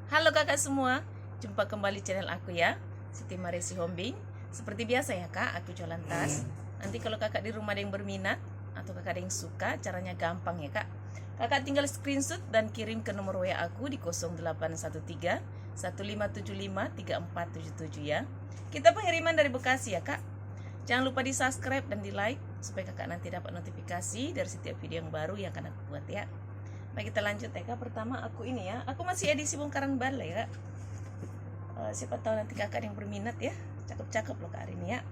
Halo kakak semua, jumpa kembali channel aku ya, Siti Maresi Hombing. Seperti biasa ya kak, aku jualan tas. Nanti kalau kakak di rumah ada yang berminat atau kakak ada yang suka, caranya gampang ya kak. Kakak tinggal screenshot dan kirim ke nomor WA aku di 0813 1575 3477 ya. Kita pengiriman dari Bekasi ya kak. Jangan lupa di subscribe dan di like supaya kakak nanti dapat notifikasi dari setiap video yang baru yang akan aku buat ya. Baik, kita lanjut ya kak. Pertama aku ini ya, aku masih edisi bongkaran bal ya kak. Siapa tahu nanti kakak yang berminat ya, cakep-cakep loh kak hari ini ya.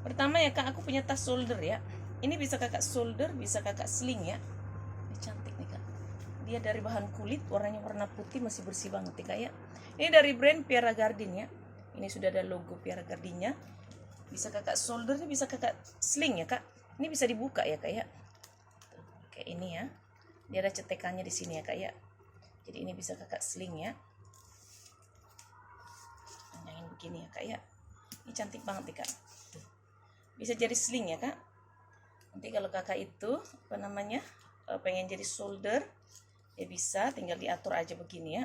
Pertama ya kak, aku punya tas shoulder ya. Ini bisa kakak shoulder, bisa kakak sling ya. Ini cantik nih kak. Dia dari bahan kulit, warnanya warna putih, masih bersih banget ya kak ya. Ini dari brand Pierre Cardin ya. Ini sudah ada logo Pierre Cardinnya. Bisa kakak shoulder, bisa kakak sling ya kak. Ini bisa dibuka ya kak ya. Kayak ini ya. Dia ada cetekannya di sini ya kak ya. Jadi ini bisa kakak sling ya. Panjangin begini ya kak ya. Ini cantik banget nih kak. Bisa jadi sling ya kak. Nanti kalau kakak itu apa namanya pengen jadi shoulder, ya bisa tinggal diatur aja begini ya.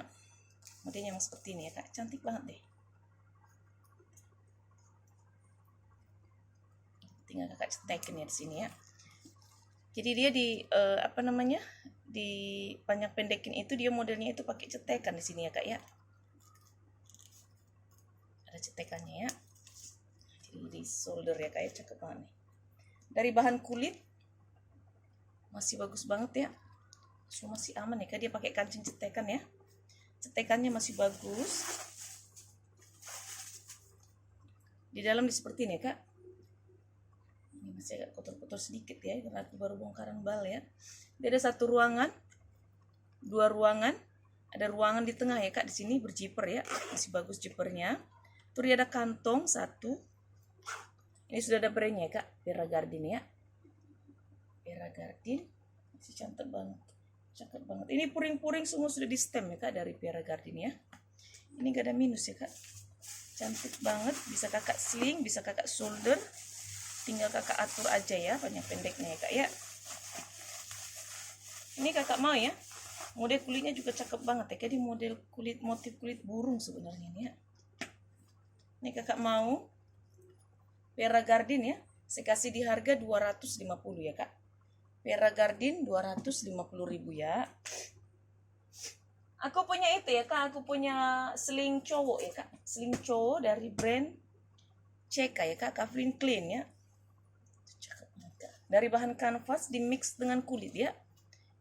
Modelnya yang seperti ini ya kak. Cantik banget deh. Tinggal kakak cetekin ya di sini ya. Jadi dia di apa namanya di panjang pendekin itu dia modelnya itu pakai cetekan di sini ya kak ya. Ada cetekannya ya. Jadi di shoulder ya kak ya, cakep banget nih. Dari bahan kulit masih bagus banget ya. So, masih aman ya kak, dia pakai kancing cetekan ya. Cetekannya masih bagus. Di dalam seperti ini ya kak. Ini masih agak kotor-kotor sedikit ya, karena aku baru bongkaran bal ya. Dia ada satu ruangan, dua ruangan, ada ruangan di tengah ya kak, di sini berjiper ya, masih bagus jipernya. Terus dia ada kantong satu. Ini sudah ada brandnya ya kak, Pierre Cardin ya. Pierre Cardin, masih cantik banget, cakep banget. Ini puring-puring semua sudah di stem ya kak dari Pierre Cardin ya. Ini gak ada minus ya kak, cantik banget. Bisa kakak sling, bisa kakak shoulder. Tinggal kakak atur aja ya panjang pendeknya ya kak ya. Ini kakak mau ya, model kulitnya juga cakep banget ya. Jadi model kulit, motif kulit burung sebenarnya ini ya. Ini kakak mau Pierre Cardin ya. Saya kasih di harga 250 ya kak. Pierre Cardin 250.000 ya. Aku punya itu ya kak, aku punya sling cowok ya kak. Sling cowok dari brand CK ya kak, Calvin Klein ya. Dari bahan kanvas dimix dengan kulit ya.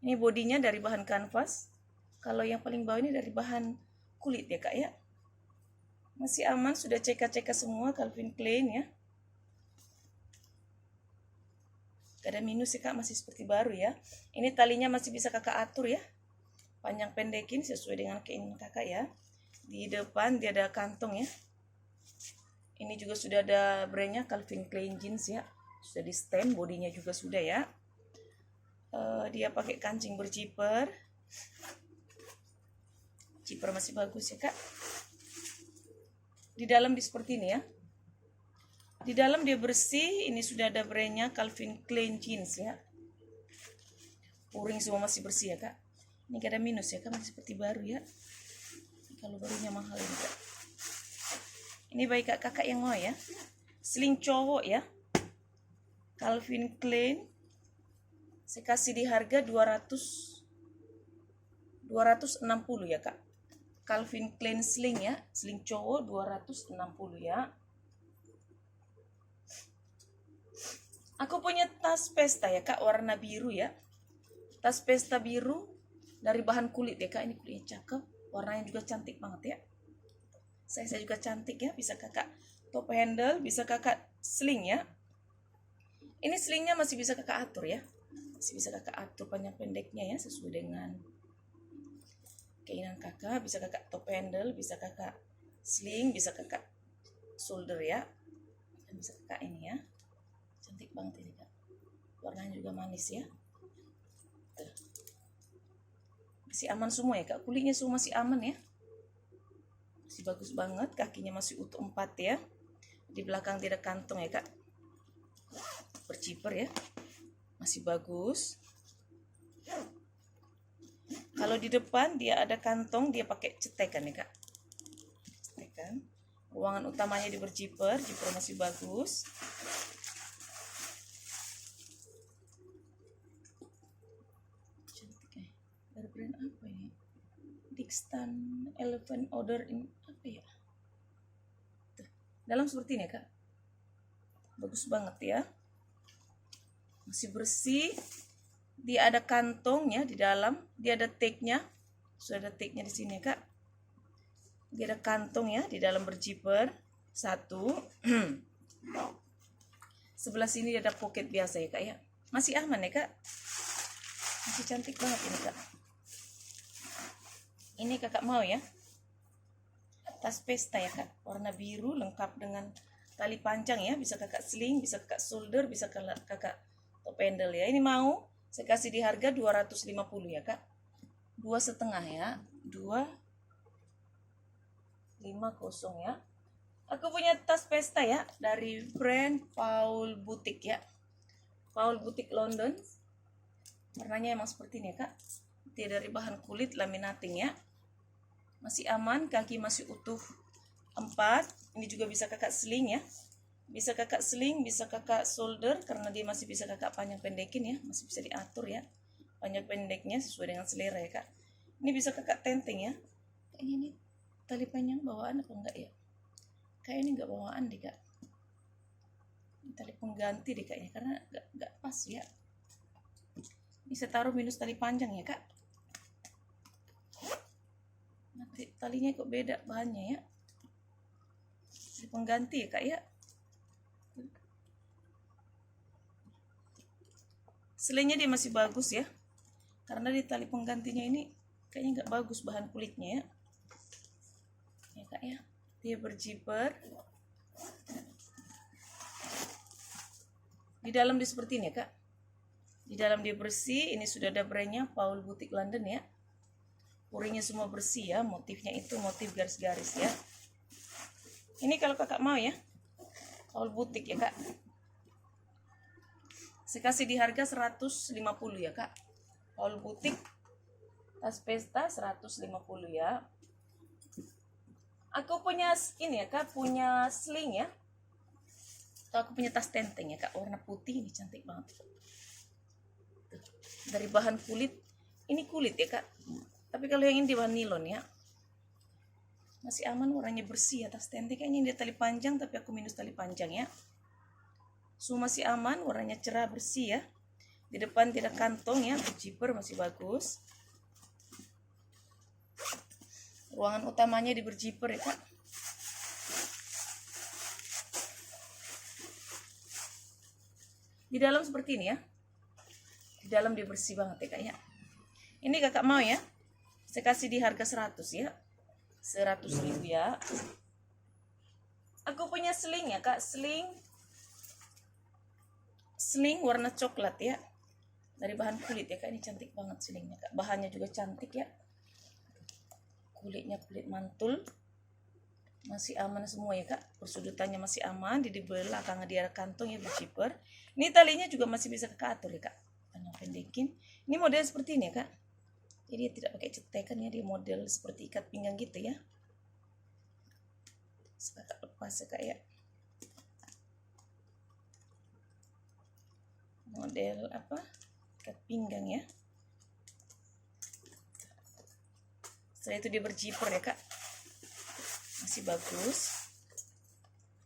Ini bodinya dari bahan kanvas. Kalau yang paling bawah ini dari bahan kulit ya kak ya. Masih aman, sudah CK-CK semua, Calvin Klein ya. Gak ada minus ya kak, masih seperti baru ya. Ini talinya masih bisa kakak atur ya. Panjang pendekin sesuai dengan keinginan kakak ya. Di depan dia ada kantong ya. Ini juga sudah ada brandnya Calvin Klein jeans ya. Sudah di stem, bodinya juga sudah ya. Dia pakai kancing berjiper. Jiper masih bagus ya kak. Di dalam seperti ini ya. Di dalam dia bersih. Ini sudah ada brandnya Calvin Klein jeans ya. Puring semua masih bersih ya kak. Ini gak ada minus ya kak, masih seperti baru ya. Kalau barunya mahal ini kak. Ini baik kakak yang mau ya. Sling cowok ya, Calvin Klein. Saya kasih di harga 260 ya kak. Calvin Klein sling ya, sling cowok 260 ya. Aku punya tas pesta ya kak, warna biru ya. Tas pesta biru dari bahan kulit ya kak. Ini kulitnya cakep, warnanya juga cantik banget ya. Saya juga cantik ya, bisa kakak top handle, bisa kakak sling ya. Ini slingnya masih bisa kakak atur ya. Masih bisa kakak atur panjang pendeknya ya, sesuai dengan keinginan kakak. Bisa kakak top handle, bisa kakak sling, bisa kakak shoulder ya. Dan bisa kakak ini ya. Cantik banget ini kak. Warnanya juga manis ya. Tuh. Masih aman semua ya kak. Kulitnya semua masih aman ya. Masih bagus banget. Kakinya masih utuh 4 ya. Di belakang tidak kantong ya kak. Berjiper ya. Masih bagus. Kalau di depan dia ada kantong, dia pakai cetekan ya kak. Cetekan. Ruangan utamanya di berjiper, jiper masih bagus. Cantik ya. Dari brand apa ini? Dixtan Elephant Order in apa ya? Tuh. Dalam seperti ini ya kak. Bagus banget ya. Masih bersih. Dia ada kantongnya di dalam, dia ada tag-nya. Sudah ada tag-nya di sini ya kak. Dia ada kantong ya di dalam berjiper. Satu. Sebelah sini ada pocket biasa ya kak ya. Masih aman ya kak. Masih cantik banget ini kak. Ini kakak mau ya. Tas pesta ya kak. Warna biru lengkap dengan tali panjang ya. Bisa kakak sling, bisa kakak shoulder, bisa kakak top handle ya. Ini mau saya kasih di harga 250 ya kak. 2,5 ya. 250 ya. Aku punya tas pesta ya dari brand Paul Boutique ya. Paul Boutique London. Warnanya emang seperti ini ya kak. Dia dari bahan kulit laminating ya. Masih aman, kaki masih utuh 4. Ini juga bisa kakak sling ya. Bisa kakak sling, bisa kakak shoulder karena dia masih bisa kakak panjang pendekin ya. Masih bisa diatur ya. Panjang pendeknya sesuai dengan selera ya kak. Ini bisa kakak tenteng ya. Kayaknya ini tali panjang bawaan apa enggak ya? Kayak ini enggak bawaan deh kak. Ini tali pengganti deh kayaknya karena enggak pas ya. Bisa taruh minus tali panjang ya kak. Nanti talinya kok beda bahannya ya. Tali pengganti ya kak ya. Selainya dia masih bagus ya. Karena di tali penggantinya ini kayaknya nggak bagus bahan kulitnya ya. Ya kak ya. Dia berjiper. Di dalam dia seperti ini ya kak. Di dalam dia bersih. Ini sudah ada brandnya Paul Boutique London ya. Puringnya semua bersih ya. Motifnya itu motif garis-garis ya. Ini kalau kakak mau ya. Paul Boutique ya kak. Saya kasih di harga 150 ya kak. Paul Boutique tas pesta 150 ya. Aku punya ini ya kak, punya sling ya. Atau aku punya tas tenteng ya kak, warna putih ini cantik banget. Dari bahan kulit, ini kulit ya kak. Tapi kalau yang ini di bahan nilon ya. Masih aman, warnanya bersih ya tas tenteng. Kayaknya dia tali panjang tapi aku minus tali panjang ya. Masih aman, warnanya cerah bersih ya. Di depan tidak kantong ya, berjiper masih bagus. Ruangan utamanya di berjiper ya kak. Di dalam seperti ini ya. Di dalam dia bersih banget ya kak ya. Ini kakak mau ya. Saya kasih di harga 100 ya. 100.000 ya. Aku punya sling ya kak, sling warna coklat ya. Dari bahan kulit ya kak, ini cantik banget slingnya kak. Bahannya juga cantik ya. Kulitnya kulit mantul. Masih aman semua ya kak. Persudutannya masih aman. Di belakang dia ada kantong ya berjiper. Ini talinya juga masih bisa kakak atur ya kak. Panjang pendekin. Ini model seperti ini ya kak. Jadi dia tidak pakai cetekan ya. Dia model seperti ikat pinggang gitu ya. Kakak lepas ya kak ya. Model apa? Ikat pinggang ya. Setelah itu dia berjiper ya kak. Masih bagus.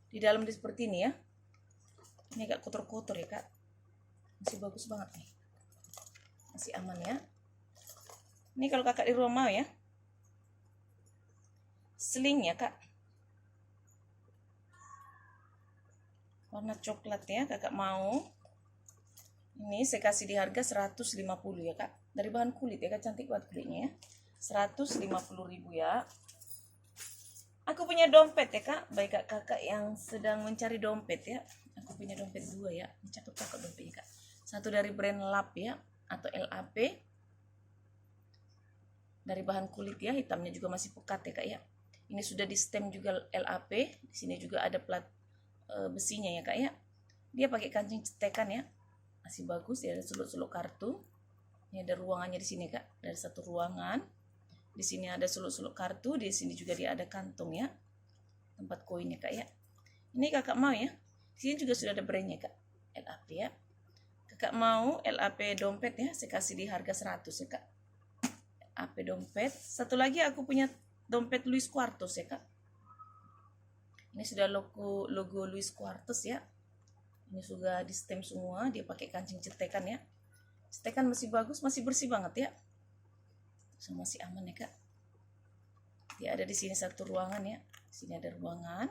Di dalam dia seperti ini ya. Ini agak kotor-kotor ya kak. Masih bagus banget nih. Masih aman ya. Ini kalau kakak di rumah mau ya. Sling ya kak. Warna coklat ya kakak mau. Ini saya kasih di harga 150 ya kak. Dari bahan kulit ya kak, cantik banget kulitnya ya. 150.000 ya. Aku punya dompet ya kak. Baik kakak yang sedang mencari dompet ya. Aku punya dompet 2 ya. Ini cakep-cakep dompetnya kak. Satu dari brand LAP ya. Atau LAP. Dari bahan kulit ya. Hitamnya juga masih pekat ya kak ya. Ini sudah di stem juga LAP. Di sini juga ada plat besinya ya kak ya. Dia pakai kancing cetekan ya. Masih bagus ya. Ada suluk-suluk kartu. Ini ada ruangannya di sini kak, dari satu ruangan. Di sini ada suluk-suluk kartu, di sini juga dia ada kantong ya, tempat koinnya kak ya. Ini kakak mau ya, di sini juga sudah ada brandnya kak, LAP ya. Kakak mau LAP dompet ya, saya kasih di harga 100 ya kak. LAP dompet. Satu lagi aku punya dompet Louis Quartos ya kak. Ini sudah logo Louis Quartos ya. Ini sudah di stem semua, dia pakai kancing cetekan ya. Cetekan masih bagus, masih bersih banget ya. So, masih aman ya kak. Dia ada di sini satu ruangan ya. Di sini ada ruangan.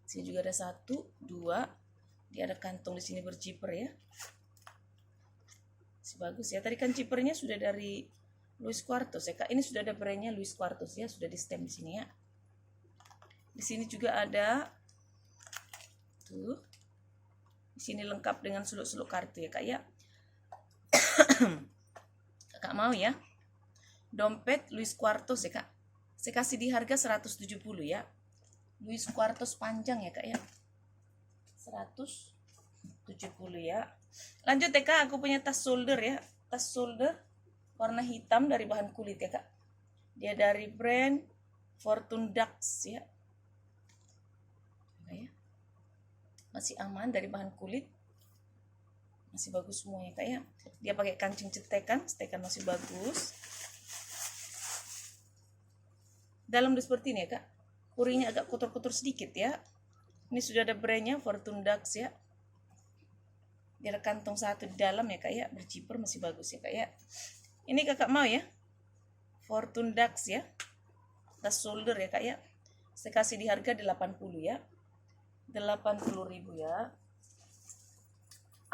Di sini juga ada 1, 2. Dia ada kantong di sini berjiper ya. Masih bagus ya. Tadi kan jipernya sudah dari Louis Quartos ya kak. Ini sudah ada brandnya Louis Quartos ya, sudah di stem di sini ya. Di sini juga ada tuh. Di sini lengkap dengan suluk-suluk kartu ya kak ya. Kakak mau ya, dompet Louis Quartos ya kak. Saya kasih di harga 170 ya. Louis Quartos panjang ya kak ya. 170 ya. Lanjut ya kak, aku punya tas shoulder ya. Tas shoulder warna hitam dari bahan kulit ya kak. Dia dari brand Fortune Dux ya. Masih aman dari bahan kulit, masih bagus semua ya kak ya. Dia pakai kancing cetekan masih bagus. Dalam seperti ini ya kak, kuringnya agak kotor-kotor sedikit ya. Ini sudah ada brandnya Fortune Dux ya. Dia ada kantong 1 di dalam ya kak ya, berjiper masih bagus ya kak ya. Ini kakak mau ya, Fortune Dux ya, tas shoulder ya kak ya. Saya kasih di harga 80 ya. 80.000 ya.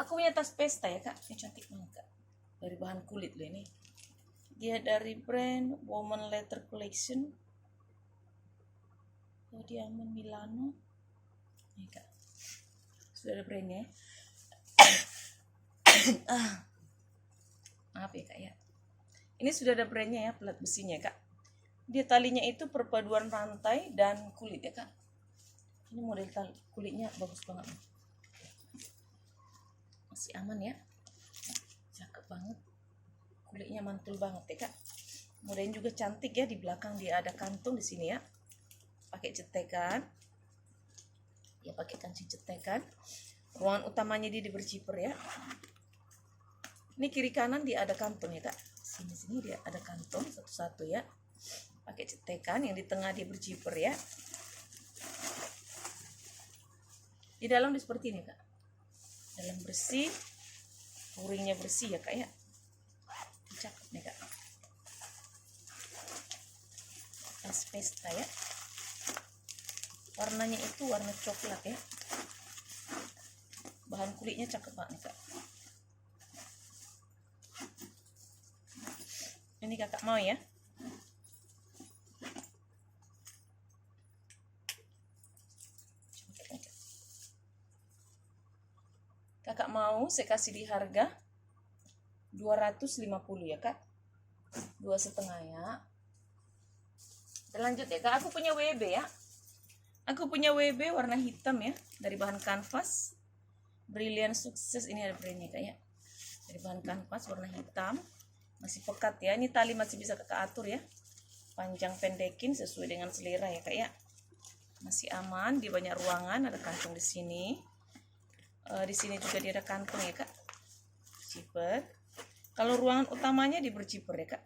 Aku punya tas pesta ya kak, ini cantik banget kak, dari bahan kulit loh ini. Dia dari brand Woman Leather Collection. Oh, Diamond Milano. Ini kak, sudah ada brandnya. Maaf ya kak ya. Ini sudah ada brandnya ya, pelat besinya kak. Dia talinya itu perpaduan rantai dan kulit ya kak. Ini model kulitnya bagus banget. Masih aman ya. Cakep banget. Kulitnya mantul banget ya kak. Modelnya juga cantik ya, di belakang dia ada kantong di sini ya. Pakai cetekan. Ya pakai kancing cetekan. Ruangan utamanya dia berjiper ya. Ini kiri kanan dia ada kantong ya kak. Sini dia ada kantong satu-satu ya. Pakai cetekan, yang di tengah dia berjiper ya. Di dalam seperti ini kak, dalam bersih, kuringnya bersih ya kak ya. Cakep nih kak, tas pesta ya. Warnanya itu warna coklat ya. Bahan kulitnya cakep banget nih kak. Ini kakak mau ya. Kakak mau, saya kasih di harga 250 ya kak. 2,5 ya. Kita lanjut ya kak, aku punya WB ya. Aku punya WB warna hitam ya, dari bahan kanvas Brilliant Success. Ini ada brandnya kak ya, dari bahan kanvas warna hitam, masih pekat ya. Ini tali masih bisa kakak atur ya, panjang pendekin sesuai dengan selera ya kak ya. Masih aman, di banyak ruangan, ada kantong di sini. Di sini juga dia ada kantong ya kak, zipper. Kalau ruangan utamanya di berjiper ya kak.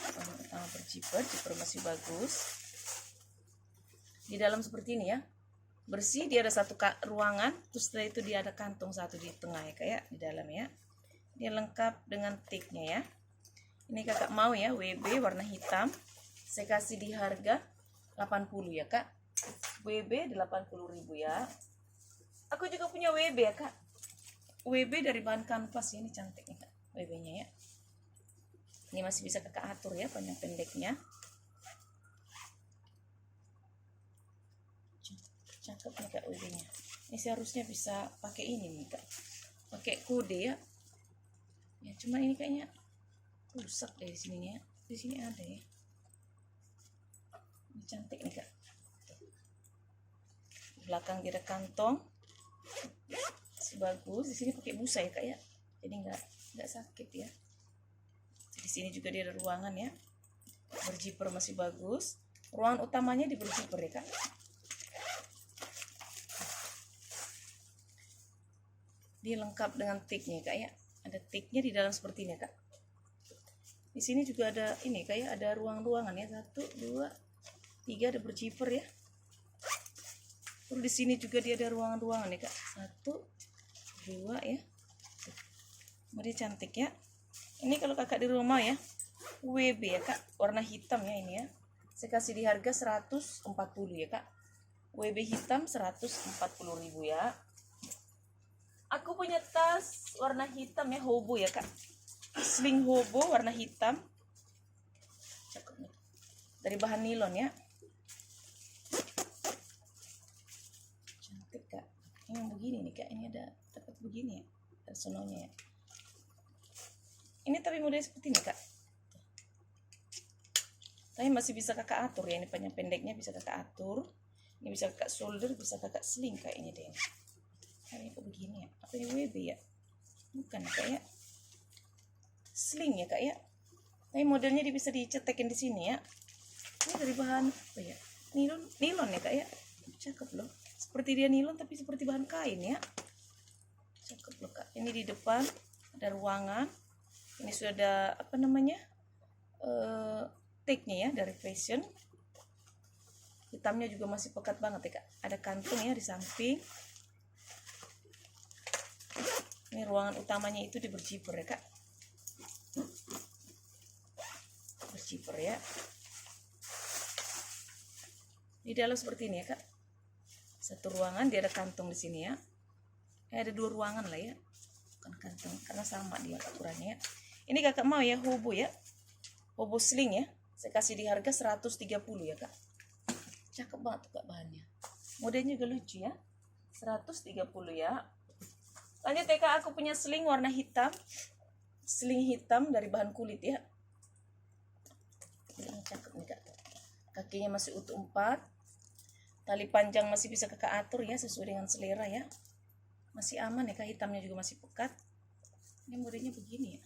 Ruangan utama berjiper, zipper masih bagus. Di dalam seperti ini ya, bersih. Dia ada satu ruangan, terus setelah itu dia ada kantong 1 di tengah ya kak ya, di dalam ya. Dia lengkap dengan tiknya ya. Ini kakak mau ya, WB warna hitam. Saya kasih di harga 80 ya kak. WB 80.000 ya. Aku juga punya WB ya kak. WB dari bahan kanvas ya, ini cantik nih kak WB-nya ya. Ini masih bisa kakak atur ya, panjang pendeknya. Cakep nih kak WB-nya. Ini seharusnya bisa pakai ini nih kak, pakai kode ya. Ya cuma ini kayaknya rusak deh di sini ya. Di sini ada ya. Ini cantik nih kak. Di belakang dia ada kantong. Masih bagus. Di sini pakai busa ya kak ya. Jadi enggak nggak sakit ya. Di sini juga dia ada ruangan ya, berjiper masih bagus. Ruangan utamanya di berjiper ya kak. Dia lengkap dengan tiknya kak ya, ada tiknya di dalam seperti ini kak. Di sini juga ada ini kayak ada ruang-ruangan ya, 1, 2, 3 ada berjiper ya. Terus di sini juga dia ada ruangan-ruangan ya kak, 1, 2 ya. Dia cantik ya. Ini kalau kakak di rumah ya, WB ya kak, warna hitam ya ini ya. Saya kasih di harga 140 ya kak. WB hitam 140.000 ya. Aku punya tas warna hitam ya, hobo ya kak. Sling hobo warna hitam. Cakep nih. Dari bahan nilon ya. Cantik kak. Ini yang begini nih kak, ini ada dapat begini ya. Ada sononya ya. Ini tapi model seperti ini kak. Tapi masih bisa kakak atur ya, ini panjang pendeknya bisa kakak atur. Ini bisa kakak shoulder, bisa kakak sling kayaknya deh. Ini kok begini ya? Apa ini WB ya? Bukan kak ya? Sling ya kak ya? Tapi modelnya dia bisa dicetekin di sini ya. Ini dari bahan apa ya? Nilon ya kak ya? Cakep loh. Seperti dia nilon tapi seperti bahan kain ya. Cakep loh kak. Ini di depan ada ruangan. Ini sudah ada apa namanya? Tag-nya ya dari fashion. Hitamnya juga masih pekat banget ya kak. Ada kantung ya di samping. Ini ruangan utamanya itu di berjiper ya kak. Berjiper ya. Di dalam seperti ini ya kak. Satu ruangan dia ada kantong di sini ya. Ada 2 ruangan lah ya. Bukan kantong karena sama dia ukurannya ya. Ini kakak mau ya hobo ya. Hobo sling ya. Saya kasih di harga 130 ya kak. Cakep banget tuh kak bahannya. Modelnya juga lucu ya. 130 ya. Lanjut ya kak, aku punya sling warna hitam. Sling hitam dari bahan kulit ya. Ini cakep nih kak. Kakinya masih utuh 4. Tali panjang masih bisa kakak atur ya sesuai dengan selera ya. Masih aman ya kak, hitamnya juga masih pekat. Ini modelnya begini ya.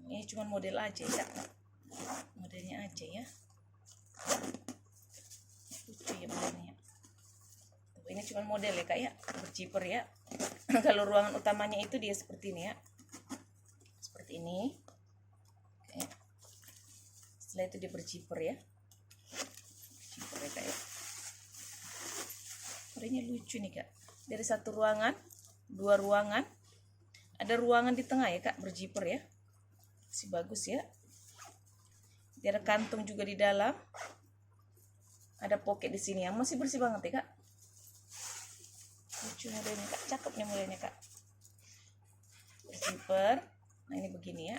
Ini cuma model aja ya. Modelnya aja ya. Lucu ya modelnya. Ini cuma model ya kak ya, berjiper ya. Kalau ruangan utamanya itu dia seperti ini ya. Seperti ini. Oke. Setelah itu dia berjiper ya. Berjiper ya kak ya. Modelnya lucu nih kak. Dari 1 ruangan, 2 ruangan. Ada ruangan di tengah ya kak, berjiper ya. Masih bagus ya. Dia ada kantung juga di dalam. Ada pocket di sini yang masih bersih banget ya kak. Lucu modelnya kak, cakep nih modelnya kak. Berjiper. Nah ini begini ya.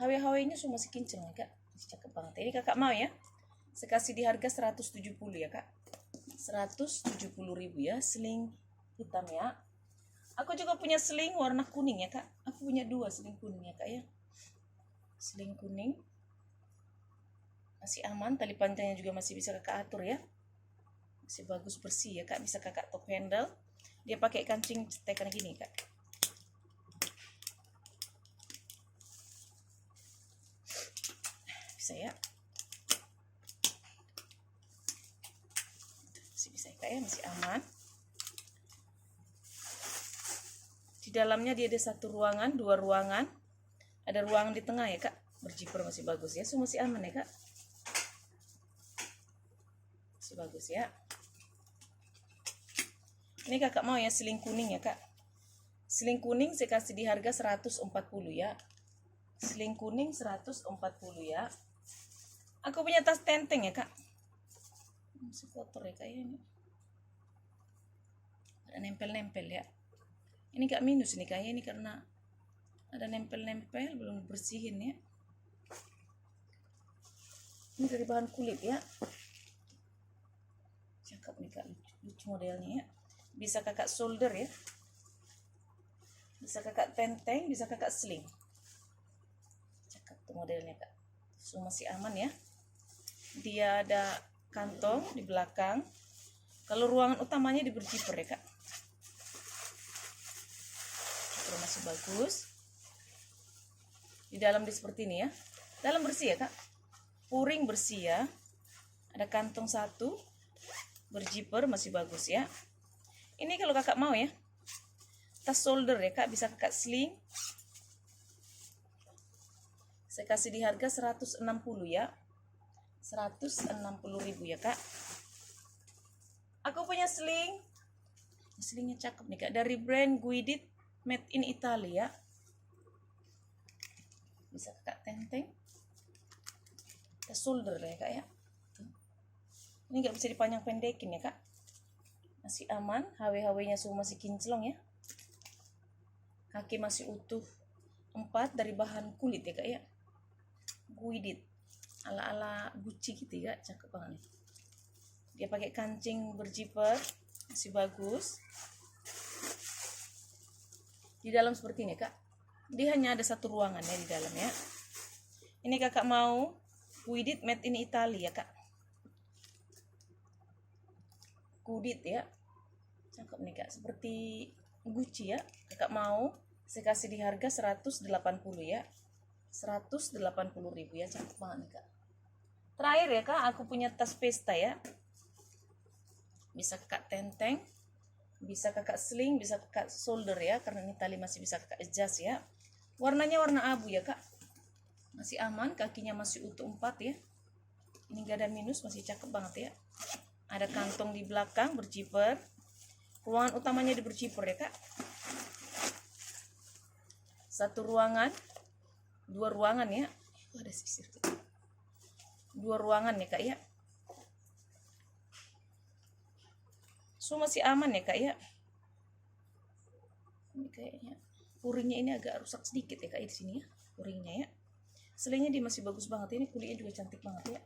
HW-HW-nya semua masih kinceng ya kak. Masih cakep banget. Ini kakak mau ya. Saya kasih di harga 170 ya kak. 170.000 ya, sling hitam ya. Aku juga punya sling warna kuning ya kak. Aku punya 2 sling kuning ya kak ya. Sling kuning. Masih aman, tali panjangnya juga masih bisa kakak atur ya. Masih bagus bersih ya kak, bisa kakak top handle. Dia pakai kancing cetekan gini kak. Bisa ya. Masih bisa ya kak ya, masih aman. Di dalamnya dia ada 1 ruangan, 2 ruangan. Ada ruangan di tengah ya kak. Berjiper masih bagus ya, semua masih aman ya kak. Masih bagus ya. Ini kakak mau ya sling kuning ya kak. Sling kuning saya kasih di harga 140 ya. Sling kuning 140 ya. Aku punya tas tenteng ya kak. Masih kotor ya kak ya ini. Ada nempel-nempel ya. Ini gak minus nih kayaknya, ini karena ada nempel-nempel belum bersihin ya. Ini dari bahan kulit ya. Cakep nih kak, lucu modelnya ya. Bisa kakak shoulder ya. Bisa kakak tenteng, bisa kakak sling. Cakep tuh modelnya kak. Semua masih aman ya. Dia ada kantong di belakang. Kalau ruangan utamanya di berjiper ya kak. Kalau masih bagus. Di dalam di seperti ini ya. Dalam bersih ya kak. Puring bersih ya. Ada kantong satu. Berjiper masih bagus ya. Ini kalau kakak mau ya. Tas shoulder ya kak. Bisa kakak sling. Saya kasih di harga 160 ya. 160.000 ya kak. Aku punya sling. Slingnya cakep nih kak. Dari brand Guidit, made in Italy ya. Bisa kakak tenteng. Tas shoulder ya kak ya. Ini nggak bisa dipanjang pendekin ya kak. Masih aman. HW-HW-nya semua masih kinclong ya. Kaki masih utuh. 4 dari bahan kulit ya kak ya. Guidit. Ala-ala Gucci gitu ya. Cakep banget nih. Dia pakai kancing berjiper. Masih bagus. Di dalam seperti ini kak. Dia hanya ada satu ruangan ya di dalam ya. Ini kakak mau Guidit made in Italy ya kak. Guidit ya. Cakep nih kak. Seperti Gucci ya. Kakak mau. Saya kasih di harga 180 ya. 180.000 ya. Cakep banget nih kak. Terakhir ya kak. Aku punya tas pesta ya. Bisa kakak tenteng. Bisa kakak sling. Bisa kakak shoulder ya. Karena ini tali masih bisa kakak adjust ya. Warnanya warna abu ya kak. Masih aman. Kakinya masih utuh 4 ya. Ini gak ada minus. Masih cakep banget ya. Ada kantong di belakang berjiper. Ruangan utamanya di berjiper ya kak. Satu ruangan. 2 ruangan ya. Ada sisir. 2 ruangan ya kak ya. So masih aman ya kak ya. Ini kayaknya puringnya ini agak rusak sedikit ya kak di sini ya. Puringnya ya. Selingnya dia masih bagus banget. Ini kulitnya juga cantik banget ya.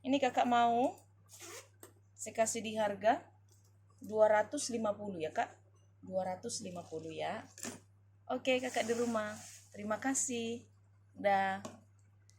Ini kakak mau. Saya kasih di harga 250 ya kak. 250 ya. Oke kakak di rumah. Terima kasih. Dah.